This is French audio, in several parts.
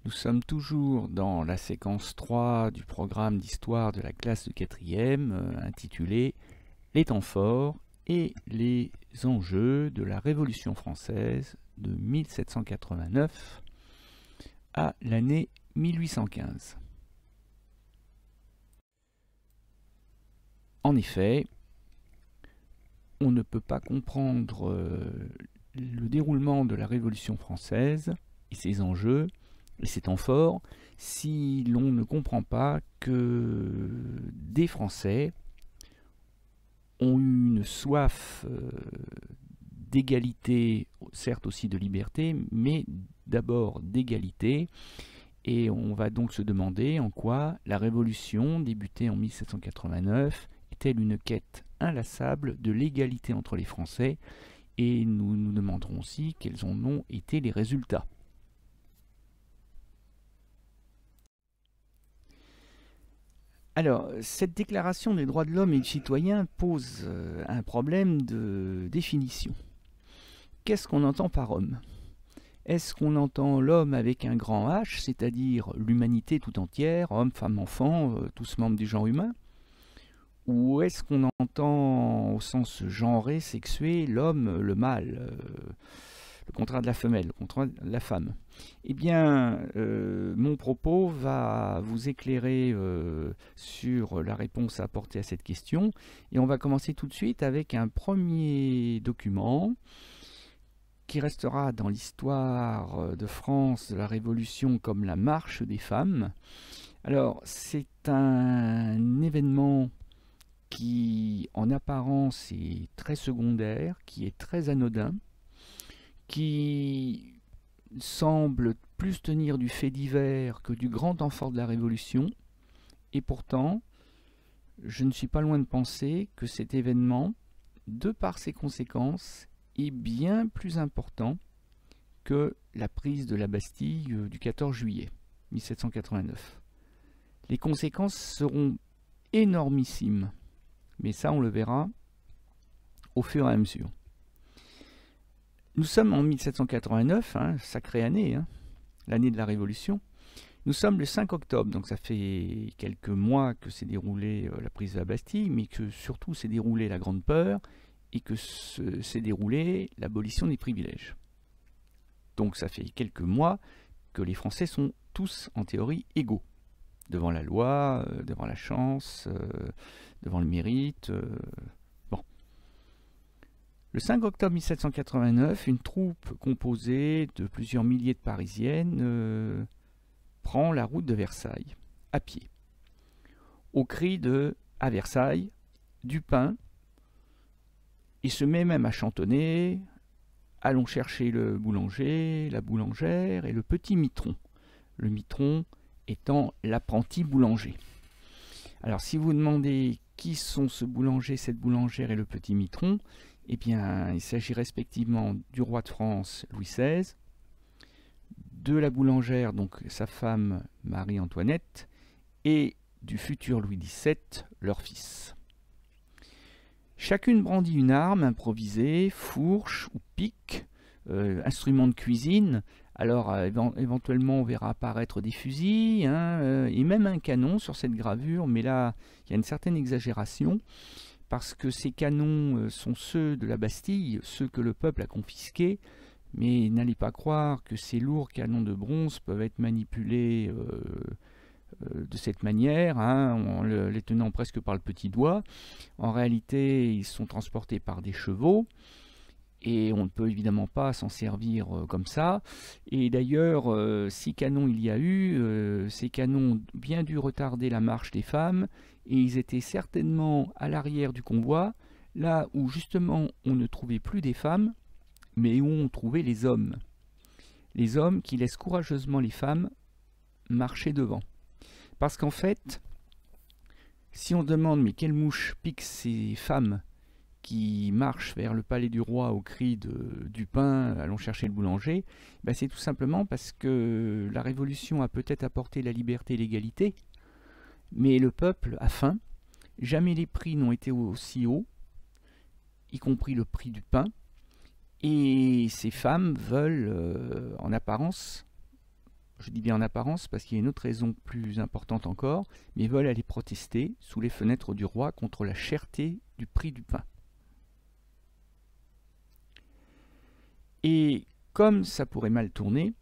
Nous sommes toujours dans la séquence 3 du programme d'histoire de la classe de 4e intitulé Les temps forts et les enjeux de la Révolution française de 1789 à l'année 1815. En effet, on ne peut pas comprendre le déroulement de la Révolution française et ses enjeux et ses temps forts si l'on ne comprend pas que des Français ont eu une soif d'égalité, certes aussi de liberté, mais d'abord d'égalité. Et on va donc se demander en quoi la Révolution, débutée en 1789, est-elle une quête inlassable de l'égalité entre les Français, et nous nous demanderons aussi quels en ont été les résultats. Alors, cette déclaration des droits de l'homme et du citoyen pose un problème de définition. Qu'est-ce qu'on entend par homme ? Est-ce qu'on entend l'homme avec un grand H, c'est-à-dire l'humanité tout entière, homme, femme, enfant, tous membres du genre humain ? Ou est-ce qu'on entend au sens genré, sexué, l'homme, le mâle, le contraire de la femelle, le contraire de la femme? Eh bien, mon propos va vous éclairer sur la réponse à apporter à cette question. Et on va commencer tout de suite avec un premier document qui restera dans l'histoire de France de la Révolution comme la marche des femmes. Alors, c'est un événement qui, en apparence, est très secondaire, qui est très anodin, qui semble plus tenir du fait divers que du grand temps fort de la Révolution, et pourtant, je ne suis pas loin de penser que cet événement, de par ses conséquences, est bien plus important que la prise de la Bastille du 14 juillet 1789. Les conséquences seront énormissimes, mais ça on le verra au fur et à mesure. Nous sommes en 1789, sacrée année, l'année de la Révolution. Nous sommes le 5 octobre, donc ça fait quelques mois que s'est déroulée la prise de la Bastille, mais que surtout s'est déroulée la Grande Peur et que s'est déroulée l'abolition des privilèges. Donc ça fait quelques mois que les Français sont tous en théorie égaux, devant la loi, devant la chance, devant le mérite. Bon. Le 5 octobre 1789, une troupe composée de plusieurs milliers de Parisiennes prend la route de Versailles, à pied, au cri de « À Versailles, du pain », et se met même à chantonner « Allons chercher le boulanger, la boulangère et le petit mitron ». Le mitron étant l'apprenti boulanger. Alors si vous demandez qui sont ce boulanger, cette boulangère et le petit mitron, eh bien il s'agit respectivement du roi de France Louis XVI, de la boulangère, donc sa femme Marie-Antoinette, et du futur Louis XVII, leur fils. Chacune brandit une arme improvisée, fourche ou pique, instrument de cuisine. Alors éventuellement on verra apparaître des fusils et même un canon sur cette gravure, mais là il y a une certaine exagération parce que ces canons sont ceux de la Bastille, ceux que le peuple a confisqués, mais n'allez pas croire que ces lourds canons de bronze peuvent être manipulés de cette manière, en les tenant presque par le petit doigt. En réalité, ils sont transportés par des chevaux, et on ne peut évidemment pas s'en servir comme ça. Et d'ailleurs, si canons il y a eu, ces canons ont bien dû retarder la marche des femmes, et ils étaient certainement à l'arrière du convoi, là où justement on ne trouvait plus des femmes, mais où on trouvait les hommes. Les hommes qui laissent courageusement les femmes marcher devant. Parce qu'en fait, si on demande mais quelle mouche pique ces femmes qui marchent vers le palais du roi au cri du pain, allons chercher le boulanger, ben c'est tout simplement parce que la Révolution a peut-être apporté la liberté et l'égalité, mais le peuple a faim, jamais les prix n'ont été aussi hauts, y compris le prix du pain, et ces femmes veulent, en apparence, je dis bien en apparence parce qu'il y a une autre raison plus importante encore, mais veulent aller protester sous les fenêtres du roi contre la cherté du prix du pain. Et comme ça pourrait mal tourner,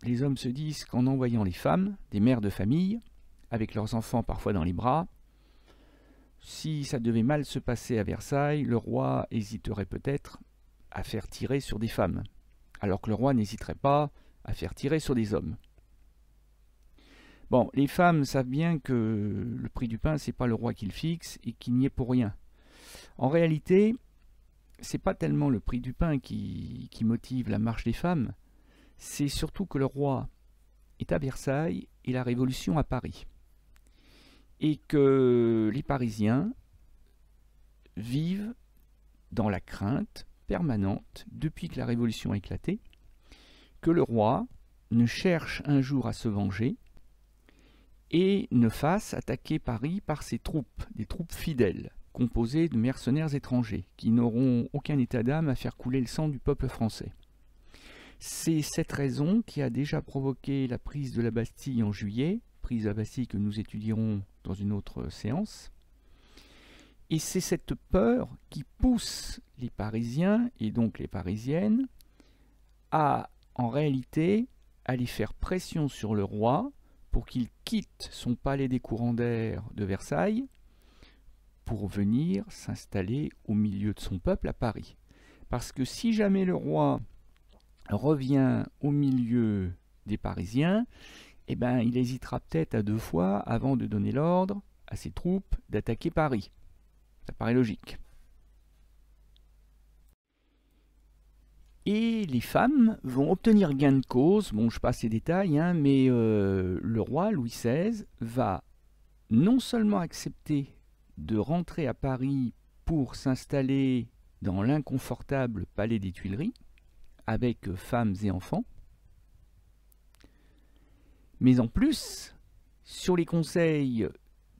les hommes se disent qu'en envoyant les femmes, des mères de famille, avec leurs enfants parfois dans les bras, si ça devait mal se passer à Versailles, le roi hésiterait peut-être à faire tirer sur des femmes, alors que le roi n'hésiterait pas à faire tirer sur des hommes. Bon, les femmes savent bien que le prix du pain, c'est pas le roi qui le fixe et qu'il n'y est pour rien. En réalité, c'est pas tellement le prix du pain qui motive la marche des femmes, c'est surtout que le roi est à Versailles et la Révolution à Paris. Et que les Parisiens vivent dans la crainte permanente, depuis que la Révolution a éclaté, que le roi ne cherche un jour à se venger et ne fasse attaquer Paris par ses troupes, des troupes fidèles, composées de mercenaires étrangers, qui n'auront aucun état d'âme à faire couler le sang du peuple français. C'est cette raison qui a déjà provoqué la prise de la Bastille en juillet, prise de la Bastille que nous étudierons dans une autre séance. Et c'est cette peur qui pousse les Parisiens, et donc les Parisiennes, à, en réalité, aller faire pression sur le roi pour qu'il quitte son palais des courants d'air de Versailles pour venir s'installer au milieu de son peuple à Paris. Parce que si jamais le roi revient au milieu des Parisiens, eh ben, il hésitera peut-être à 2 fois avant de donner l'ordre à ses troupes d'attaquer Paris. Ça paraît logique. Et les femmes vont obtenir gain de cause. Bon, je passe les détails, hein, mais le roi Louis XVI va non seulement accepter de rentrer à Paris pour s'installer dans l'inconfortable palais des Tuileries, avec femmes et enfants, mais en plus, sur les conseils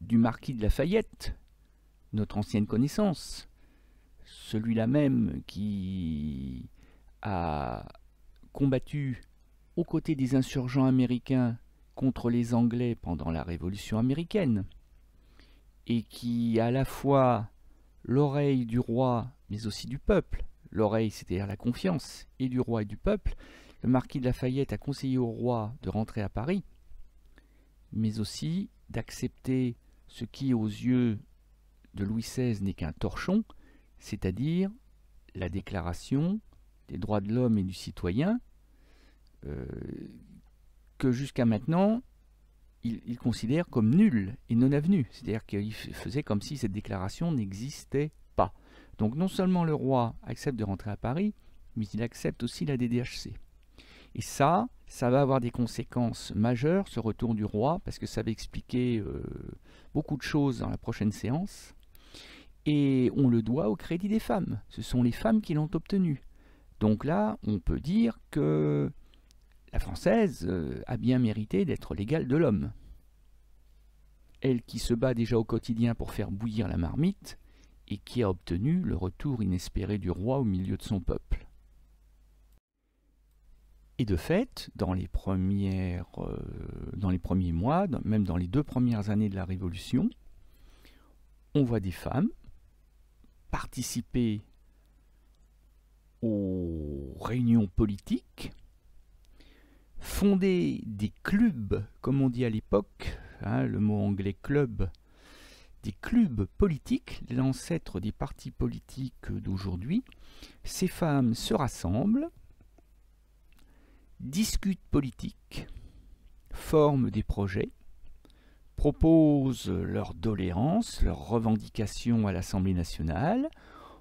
du marquis de Lafayette, notre ancienne connaissance, celui-là même qui a combattu aux côtés des insurgents américains contre les Anglais pendant la Révolution américaine, et qui a à la fois l'oreille du roi, mais aussi du peuple, l'oreille c'est-à-dire la confiance, et du roi et du peuple, le marquis de Lafayette a conseillé au roi de rentrer à Paris, mais aussi d'accepter ce qui, aux yeux de Louis XVI, n'est qu'un torchon, c'est-à-dire la déclaration des droits de l'homme et du citoyen, que jusqu'à maintenant, il considère comme nulle et non avenue. C'est-à-dire qu'il faisait comme si cette déclaration n'existait pas. Donc non seulement le roi accepte de rentrer à Paris, mais il accepte aussi la DDHC. Et ça va avoir des conséquences majeures, ce retour du roi, parce que ça va expliquer beaucoup de choses dans la prochaine séance. Et on le doit au crédit des femmes. Ce sont les femmes qui l'ont obtenu. Donc là, on peut dire que la Française a bien mérité d'être l'égale de l'homme. Elle qui se bat déjà au quotidien pour faire bouillir la marmite, et qui a obtenu le retour inespéré du roi au milieu de son peuple. Et de fait, dans les premiers mois, même dans les 2 premières années de la Révolution, on voit des femmes participer aux réunions politiques, fonder des clubs, comme on dit à l'époque, hein, le mot anglais club, des clubs politiques, l'ancêtre des partis politiques d'aujourd'hui. Ces femmes se rassemblent, discutent politique, forment des projets, proposent leurs doléances, leurs revendications à l'Assemblée nationale.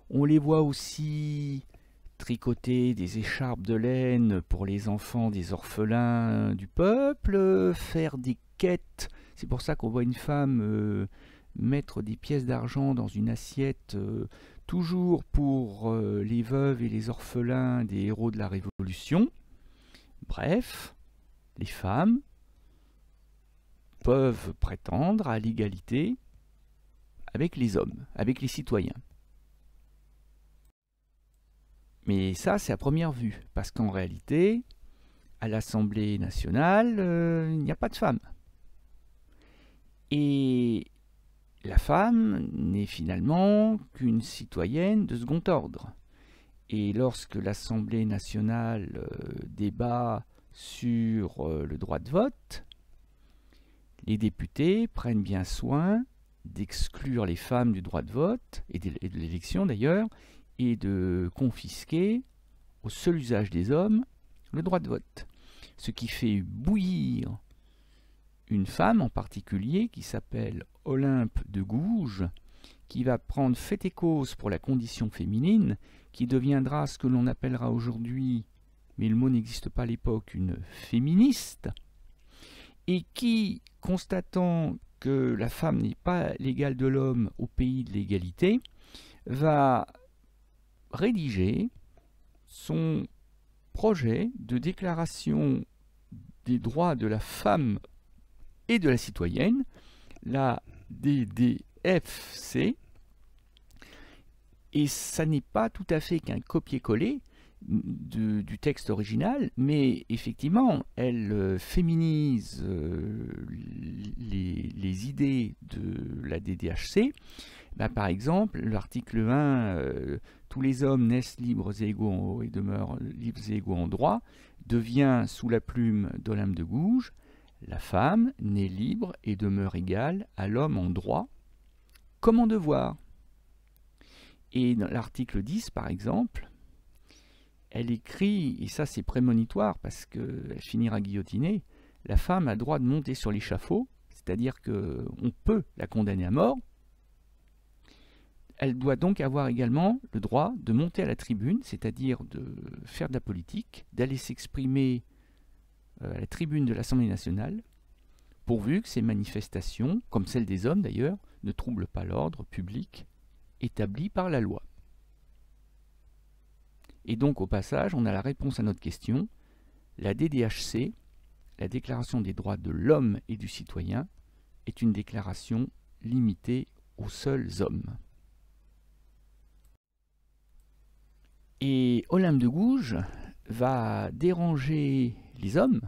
On les voit aussi tricoter des écharpes de laine pour les enfants des orphelins du peuple, faire des quêtes. C'est pour ça qu'on voit une femme mettre des pièces d'argent dans une assiette, toujours pour les veuves et les orphelins des héros de la Révolution. Bref, les femmes peuvent prétendre à l'égalité avec les hommes, avec les citoyens. Mais ça, c'est à première vue, parce qu'en réalité, à l'Assemblée nationale, il n'y a pas de femme. Et la femme n'est finalement qu'une citoyenne de second ordre. Et lorsque l'Assemblée nationale débat sur le droit de vote, les députés prennent bien soin d'exclure les femmes du droit de vote, et de l'élection d'ailleurs, et de confisquer au seul usage des hommes le droit de vote. Ce qui fait bouillir une femme en particulier qui s'appelle Olympe de Gouges, qui va prendre fait et cause pour la condition féminine, qui deviendra ce que l'on appellera aujourd'hui, mais le mot n'existe pas à l'époque, une féministe, et qui, constatant que la femme n'est pas l'égale de l'homme au pays de l'égalité, va rédiger son projet de déclaration des droits de la femme et de la citoyenne, la DDFC, et ça n'est pas tout à fait qu'un copier-coller du texte original, mais effectivement, elle féminise les idées de la DDHC. Ben, par exemple, l'article 1, tous les hommes naissent libres et égaux et demeurent libres et égaux en droit, devient sous la plume d'Olympe de Gouges, la femme naît libre et demeure égale à l'homme en droit comme en devoir. Et dans l'article 10, par exemple, elle écrit, et ça c'est prémonitoire parce qu'elle finira guillotinée, la femme a droit de monter sur l'échafaud, c'est-à-dire qu'on peut la condamner à mort. Elle doit donc avoir également le droit de monter à la tribune, c'est-à-dire de faire de la politique, d'aller s'exprimer à la tribune de l'Assemblée nationale, pourvu que ces manifestations, comme celles des hommes d'ailleurs, ne troublent pas l'ordre public établi par la loi. Et donc au passage, on a la réponse à notre question. La DDHC, la Déclaration des droits de l'homme et du citoyen, est une déclaration limitée aux seuls hommes. Et Olympe de Gouges va déranger les hommes,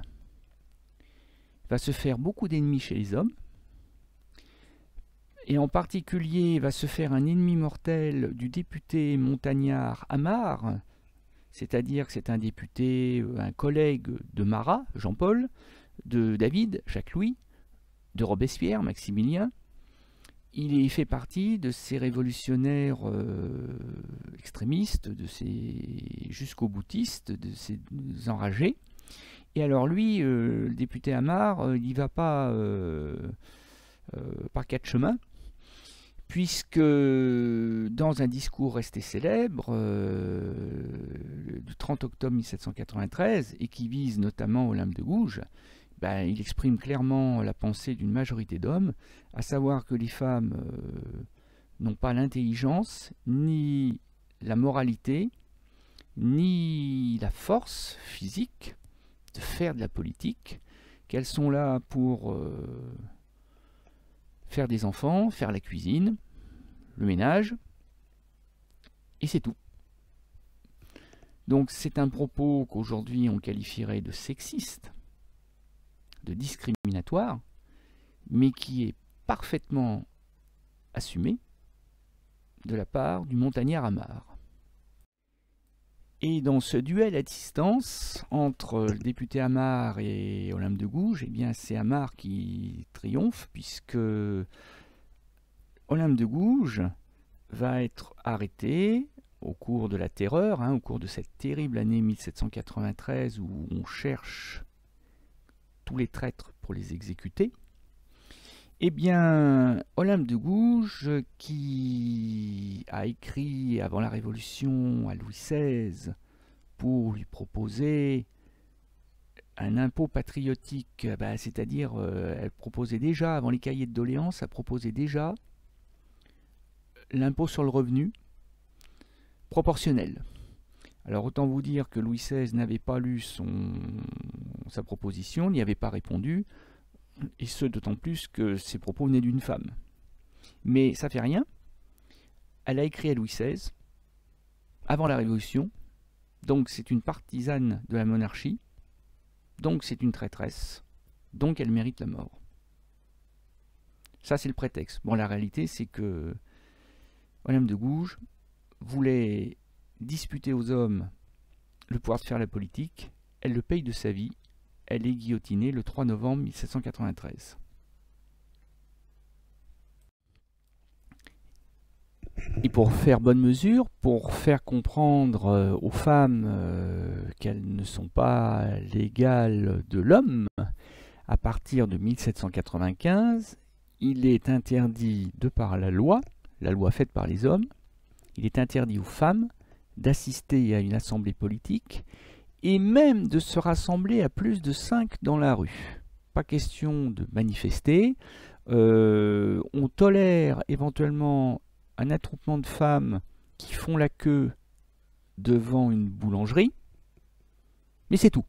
va se faire beaucoup d'ennemis chez les hommes, et en particulier va se faire un ennemi mortel du député montagnard Amar, c'est-à-dire que c'est un député, un collègue de Marat, Jean-Paul, de David, Jacques-Louis, de Robespierre, Maximilien. Il fait partie de ces révolutionnaires extrémistes, de ces jusqu'au-boutistes, de ces enragés. Et alors lui, le député Amar, il n'y va pas par quatre chemins, puisque dans un discours resté célèbre du 30 octobre 1793, et qui vise notamment Olympe de Gouges, ben, il exprime clairement la pensée d'une majorité d'hommes, à savoir que les femmes n'ont pas l'intelligence, ni la moralité, ni la force physique de faire de la politique, qu'elles sont là pour faire des enfants, faire la cuisine, le ménage, et c'est tout. Donc c'est un propos qu'aujourd'hui on qualifierait de sexiste, de discriminatoire, mais qui est parfaitement assumé de la part du montagnard Amar. Et dans ce duel à distance entre le député Amar et Olympe de Gouges, eh bien c'est Amar qui triomphe, puisque Olympe de Gouges va être arrêtée au cours de la terreur, au cours de cette terrible année 1793 où on cherche tous les traîtres pour les exécuter. Eh bien, Olympe de Gouges, qui a écrit avant la Révolution à Louis XVI pour lui proposer un impôt patriotique, c'est-à-dire elle proposait déjà, avant les cahiers de doléances, elle proposait déjà l'impôt sur le revenu proportionnel. Alors autant vous dire que Louis XVI n'avait pas lu sa proposition, n'y avait pas répondu, et ce d'autant plus que ses propos venaient d'une femme. Mais ça fait rien, elle a écrit à Louis XVI, avant la Révolution, donc c'est une partisane de la monarchie, donc c'est une traîtresse, donc elle mérite la mort. Ça, c'est le prétexte. Bon, la réalité, c'est que Madame de Gouges voulait disputer aux hommes le pouvoir de faire la politique. Elle le paye de sa vie. Elle est guillotinée le 3 novembre 1793. Et pour faire bonne mesure, pour faire comprendre aux femmes qu'elles ne sont pas l'égale de l'homme, à partir de 1795, il est interdit, de par la loi faite par les hommes, il est interdit aux femmes d'assister à une assemblée politique et même de se rassembler à plus de 5 dans la rue. Pas question de manifester. On tolère éventuellement un attroupement de femmes qui font la queue devant une boulangerie, mais c'est tout.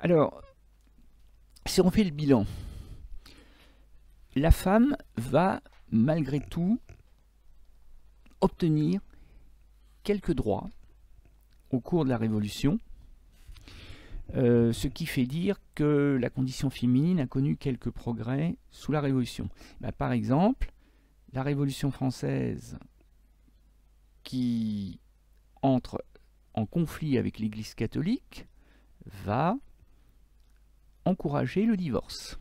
Alors, si on fait le bilan, la femme va malgré tout obtenir quelques droits au cours de la Révolution, ce qui fait dire que la condition féminine a connu quelques progrès sous la Révolution. Par exemple, la Révolution française qui entre en conflit avec l'Église catholique va encourager le divorce.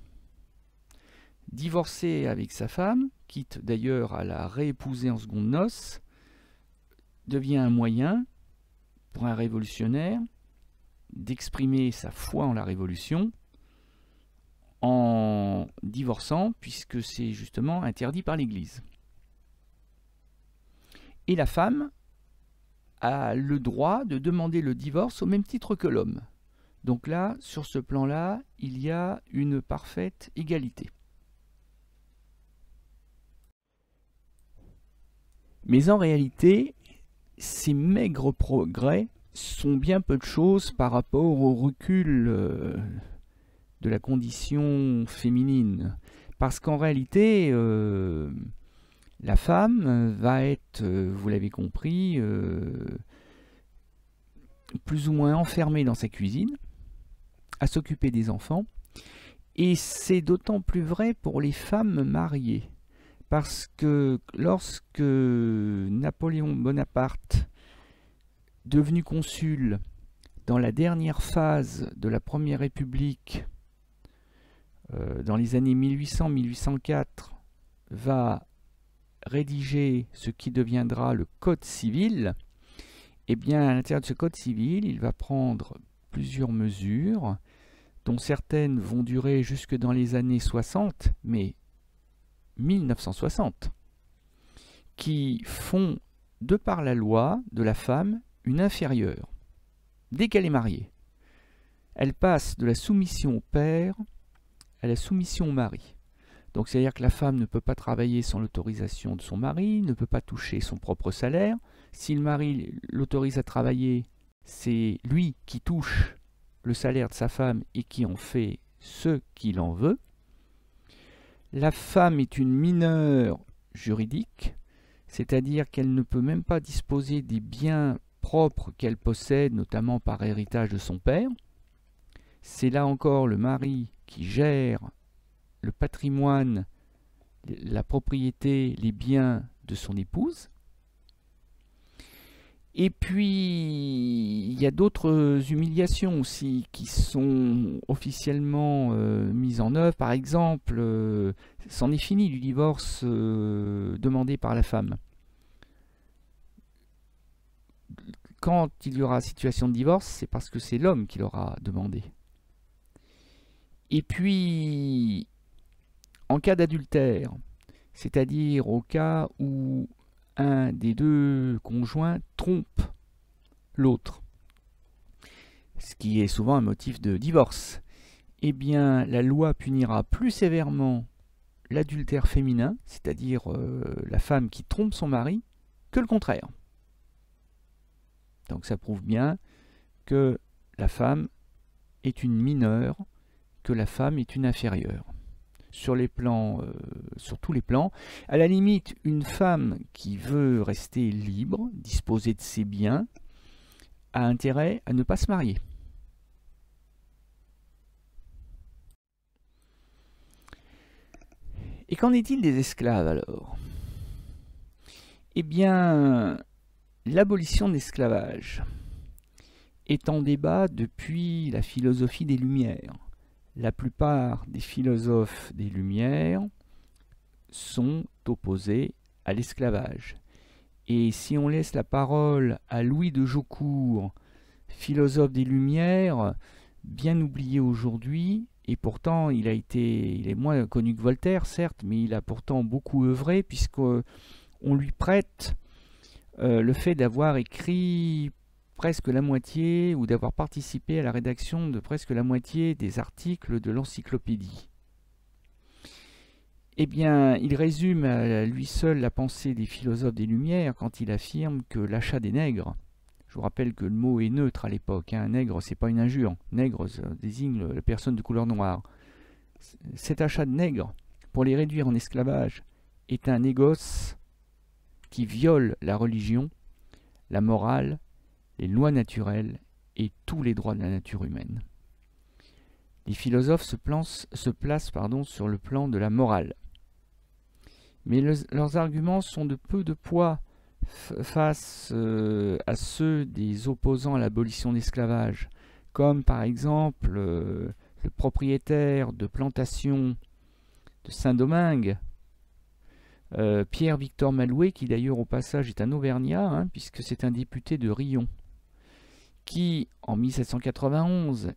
Divorcer avec sa femme, quitte d'ailleurs à la réépouser en secondes noces, devient un moyen pour un révolutionnaire d'exprimer sa foi en la Révolution en divorçant, puisque c'est justement interdit par l'Église. Et la femme a le droit de demander le divorce au même titre que l'homme. Donc là, sur ce plan-là, il y a une parfaite égalité. Mais en réalité, ces maigres progrès sont bien peu de choses par rapport au recul de la condition féminine. Parce qu'en réalité, la femme va être, vous l'avez compris, plus ou moins enfermée dans sa cuisine, à s'occuper des enfants. Et c'est d'autant plus vrai pour les femmes mariées. Parce que lorsque Napoléon Bonaparte, devenu consul dans la dernière phase de la Première République, dans les années 1800-1804, va rédiger ce qui deviendra le Code civil, et bien à l'intérieur de ce Code civil, il va prendre plusieurs mesures, dont certaines vont durer jusque dans les années 60, mais 1960, qui font, de par la loi, de la femme une inférieure. Dès qu'elle est mariée, elle passe de la soumission au père à la soumission au mari. Donc c'est-à-dire que la femme ne peut pas travailler sans l'autorisation de son mari, ne peut pas toucher son propre salaire. Si le mari l'autorise à travailler, c'est lui qui touche le salaire de sa femme et qui en fait ce qu'il en veut. La femme est une mineure juridique, c'est-à-dire qu'elle ne peut même pas disposer des biens propres qu'elle possède, notamment par héritage de son père. C'est là encore le mari qui gère le patrimoine, la propriété, les biens de son épouse. Et puis, il y a d'autres humiliations aussi qui sont officiellement mises en œuvre. Par exemple, c'en est fini du divorce demandé par la femme. Quand il y aura situation de divorce, c'est parce que c'est l'homme qui l'aura demandé. Et puis, en cas d'adultère, c'est-à-dire au cas où un des deux conjoints trompe l'autre, ce qui est souvent un motif de divorce, eh bien la loi punira plus sévèrement l'adultère féminin, c'est-à-dire la femme qui trompe son mari, que le contraire. Donc ça prouve bien que la femme est une mineure, que la femme est une inférieure. sur tous les plans. À la limite, une femme qui veut rester libre, disposer de ses biens, a intérêt à ne pas se marier. Et qu'en est-il des esclaves alors? Eh bien, l'abolition de l'esclavage est en débat depuis la philosophie des Lumières. La plupart des philosophes des Lumières sont opposés à l'esclavage. Et si on laisse la parole à Louis de Jaucourt, philosophe des Lumières, bien oublié aujourd'hui, et pourtant il est moins connu que Voltaire, certes, mais il a pourtant beaucoup œuvré, puisqu'on lui prête le fait d'avoir écrit presque la moitié, ou d'avoir participé à la rédaction de presque la moitié des articles de l'encyclopédie. Eh bien, il résume à lui seul la pensée des philosophes des Lumières quand il affirme que l'achat des nègres, je vous rappelle que le mot est neutre à l'époque, hein, nègre c'est pas une injure, nègre ça désigne la personne de couleur noire. Cet achat de nègres, pour les réduire en esclavage, est un négoce qui viole la religion, la morale, les lois naturelles et tous les droits de la nature humaine. Les philosophes se placent sur le plan de la morale. Mais leurs arguments sont de peu de poids face à ceux des opposants à l'abolition de l'esclavage, comme par exemple le propriétaire de plantation de Saint-Domingue, Pierre-Victor Malouet, qui d'ailleurs au passage est un Auvergnat, hein, puisque c'est un député de Riom, qui en 1791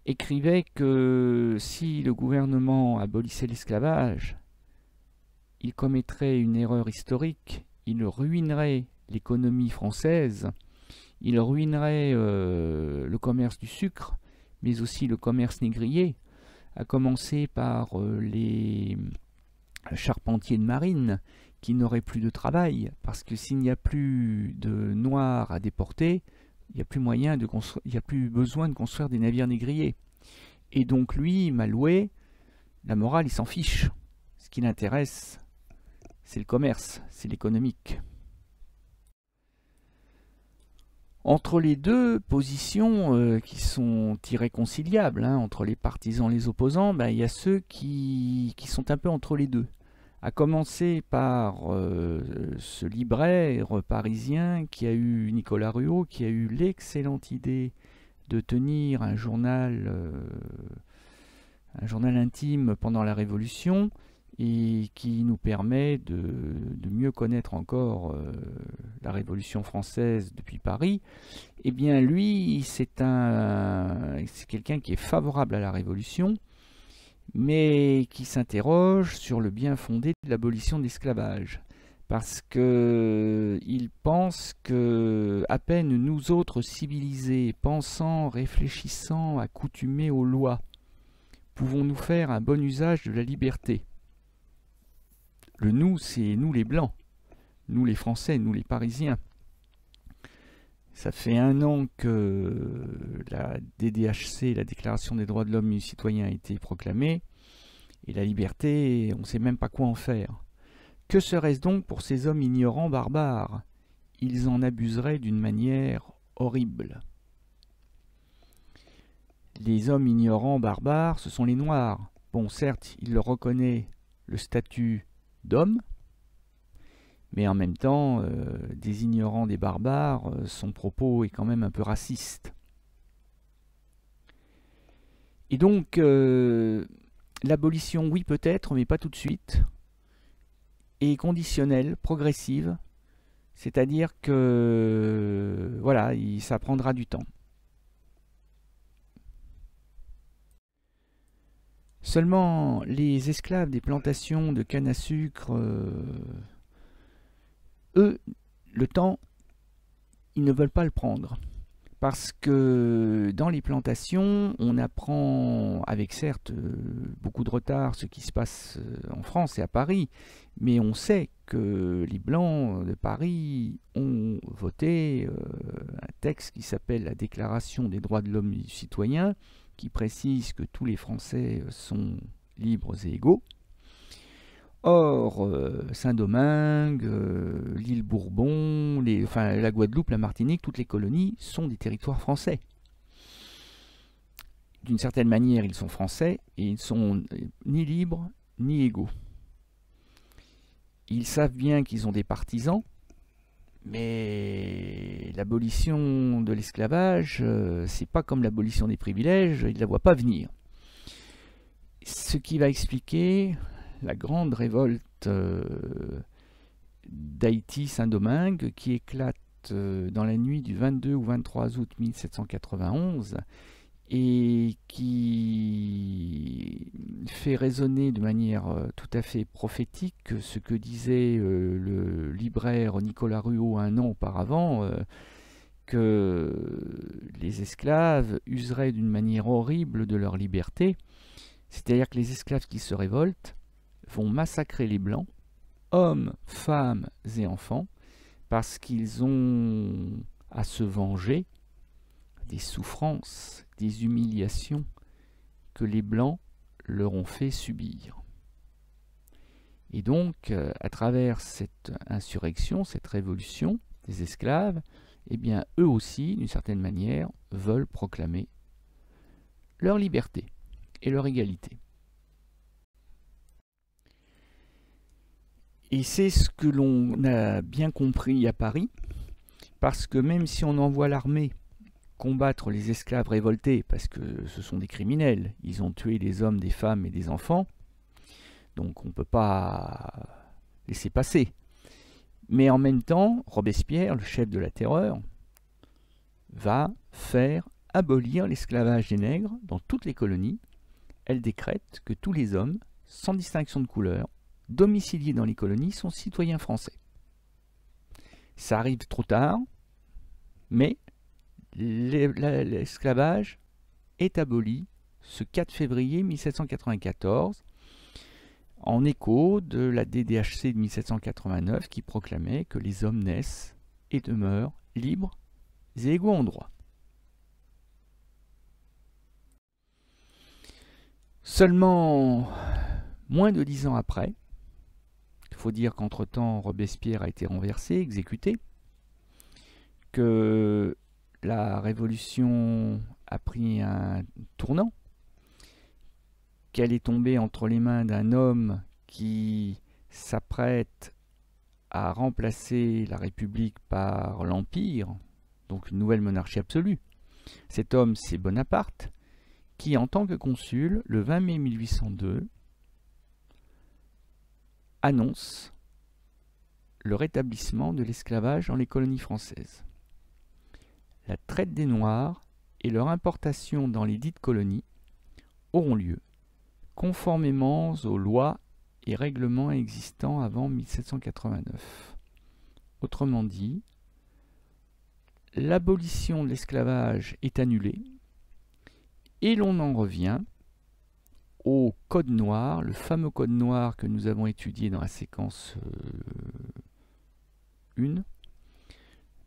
écrivait que si le gouvernement abolissait l'esclavage, il commettrait une erreur historique, il ruinerait l'économie française, il ruinerait le commerce du sucre, mais aussi le commerce négrier, à commencer par les charpentiers de marine qui n'auraient plus de travail, parce que s'il n'y a plus de noirs à déporter, il n'y a plus besoin de construire des navires négriers. Et donc lui, Malouet, la morale, il s'en fiche. Ce qui l'intéresse, c'est le commerce, c'est l'économique. Entre les deux positions qui sont irréconciliables, hein, entre les partisans et les opposants, il y a ceux qui sont un peu entre les deux. À commencer par ce libraire parisien qui a eu, Nicolas Ruot, qui a eu l'excellente idée de tenir un journal intime pendant la Révolution, et qui nous permet de mieux connaître encore la Révolution française depuis Paris. Eh bien lui, c'est quelqu'un qui est favorable à la Révolution, mais qui s'interroge sur le bien fondé de l'abolition de l'esclavage. Parce qu'il pense que, à peine nous autres civilisés, pensant, réfléchissant, accoutumés aux lois, pouvons-nous faire un bon usage de la liberté. Le nous, c'est nous les Blancs, nous les Français, nous les Parisiens. Ça fait 1 an que la DDHC, la Déclaration des droits de l'homme et du citoyen, a été proclamée, et la liberté, on ne sait même pas quoi en faire. Que serait-ce donc pour ces hommes ignorants barbares? Ils en abuseraient d'une manière horrible. Les hommes ignorants barbares, ce sont les Noirs. Bon, certes, il leur reconnaît le statut d'homme, mais en même temps, des ignorants des barbares, son propos est quand même un peu raciste. Et donc, l'abolition, oui peut-être, mais pas tout de suite, est conditionnelle, progressive, c'est-à-dire que, voilà, ça prendra du temps. Seulement, les esclaves des plantations de canne à sucre, eux, le temps, ils ne veulent pas le prendre. Parce que dans les plantations, on apprend, avec certes beaucoup de retard, ce qui se passe en France et à Paris, mais on sait que les Blancs de Paris ont voté un texte qui s'appelle la Déclaration des droits de l'homme et du citoyen, qui précise que tous les Français sont libres et égaux. Or, Saint-Domingue, l'île Bourbon, la Guadeloupe, la Martinique, toutes les colonies sont des territoires français. D'une certaine manière, ils sont français et ils ne sont ni libres ni égaux. Ils savent bien qu'ils ont des partisans, mais l'abolition de l'esclavage, c'est pas comme l'abolition des privilèges, ils ne la voient pas venir. Ce qui va expliquer la grande révolte d'Haïti Saint-Domingue qui éclate dans la nuit du 22 au 23 août 1791 et qui fait résonner de manière tout à fait prophétique ce que disait le libraire Nicolas Ruot un an auparavant, que les esclaves useraient d'une manière horrible de leur liberté, c'est-à-dire que les esclaves qui se révoltent vont massacrer les Blancs, hommes, femmes et enfants, parce qu'ils ont à se venger des souffrances, des humiliations que les Blancs leur ont fait subir. Et donc, à travers cette insurrection, cette révolution des esclaves, eh bien, eux aussi, d'une certaine manière, veulent proclamer leur liberté et leur égalité. Et c'est ce que l'on a bien compris à Paris, parce que même si on envoie l'armée combattre les esclaves révoltés, parce que ce sont des criminels, ils ont tué des hommes, des femmes et des enfants, donc on ne peut pas laisser passer. Mais en même temps, Robespierre, le chef de la terreur, va faire abolir l'esclavage des nègres dans toutes les colonies. Elle décrète que tous les hommes, sans distinction de couleur, domiciliés dans les colonies, sont citoyens français. Ça arrive trop tard, mais l'esclavage est aboli ce 4 février 1794, en écho de la DDHC de 1789 qui proclamait que les hommes naissent et demeurent libres et égaux en droit. Seulement moins de 10 ans après, il faut dire qu'entre-temps Robespierre a été renversé, exécuté, que la révolution a pris un tournant, qu'elle est tombée entre les mains d'un homme qui s'apprête à remplacer la République par l'Empire, donc une nouvelle monarchie absolue. Cet homme, c'est Bonaparte, qui, en tant que consul, le 20 mai 1802, annonce le rétablissement de l'esclavage dans les colonies françaises. La traite des Noirs et leur importation dans les dites colonies auront lieu conformément aux lois et règlements existants avant 1789. Autrement dit, l'abolition de l'esclavage est annulée et l'on en revient au Code noir, le fameux Code noir que nous avons étudié dans la séquence 1 de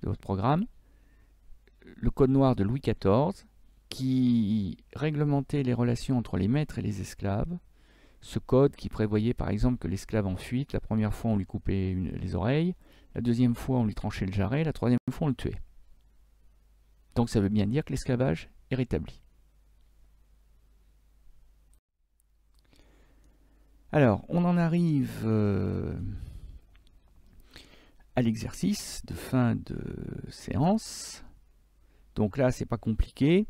votre programme, le Code noir de Louis XIV, qui réglementait les relations entre les maîtres et les esclaves. Ce code qui prévoyait par exemple que l'esclave en fuite, la première fois on lui coupait les oreilles, la deuxième fois on lui tranchait le jarret, la troisième fois on le tuait. Donc ça veut bien dire que l'esclavage est rétabli. Alors, on en arrive à l'exercice de fin de séance. Donc là, c'est pas compliqué.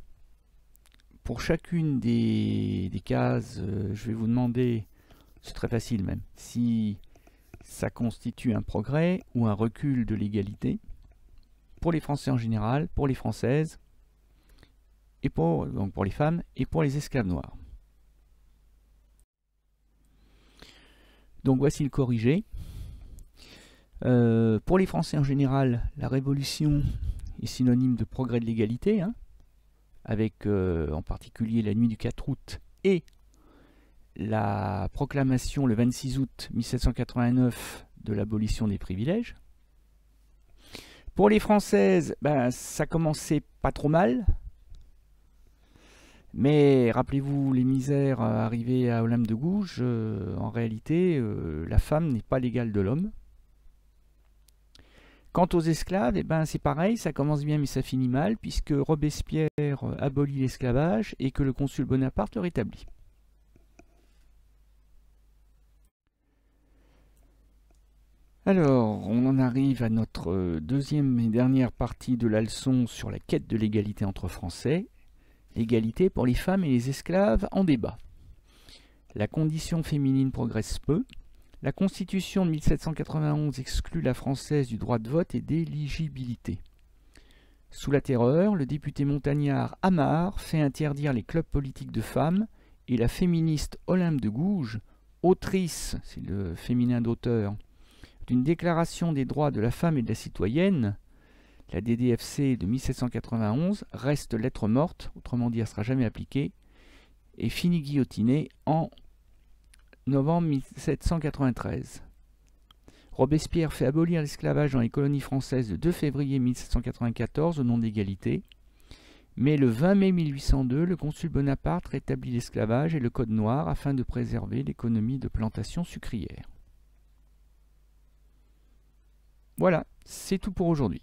Pour chacune des cases, je vais vous demander, c'est très facile même, si ça constitue un progrès ou un recul de l'égalité pour les Français en général, pour les Françaises, et donc pour les femmes et pour les esclaves noirs. Donc voici le corrigé. Pour les Français en général, la Révolution est synonyme de progrès de l'égalité, hein, avec en particulier la nuit du 4 août et la proclamation le 26 août 1789 de l'abolition des privilèges. Pour les Françaises, ben, ça commençait pas trop mal. Mais rappelez-vous les misères arrivées à Olympe de Gouges, en réalité, la femme n'est pas l'égale de l'homme. Quant aux esclaves, eh ben, c'est pareil, ça commence bien mais ça finit mal, puisque Robespierre abolit l'esclavage et que le consul Bonaparte le rétablit. Alors, on en arrive à notre deuxième et dernière partie de la leçon sur la quête de l'égalité entre Français. L'égalité pour les femmes et les esclaves en débat. La condition féminine progresse peu. La Constitution de 1791 exclut la française du droit de vote et d'éligibilité. Sous la Terreur, le député montagnard Amar fait interdire les clubs politiques de femmes et la féministe Olympe de Gouges, autrice, c'est le féminin d'auteur, d'une déclaration des droits de la femme et de la citoyenne, la DDFC de 1791, reste lettre morte, autrement dit elle ne sera jamais appliquée, et finit guillotinée en novembre 1793. Robespierre fait abolir l'esclavage dans les colonies françaises le 2 février 1794 au nom de l'égalité, mais le 20 mai 1802, le consul Bonaparte rétablit l'esclavage et le code noir afin de préserver l'économie de plantation sucrière. Voilà, c'est tout pour aujourd'hui.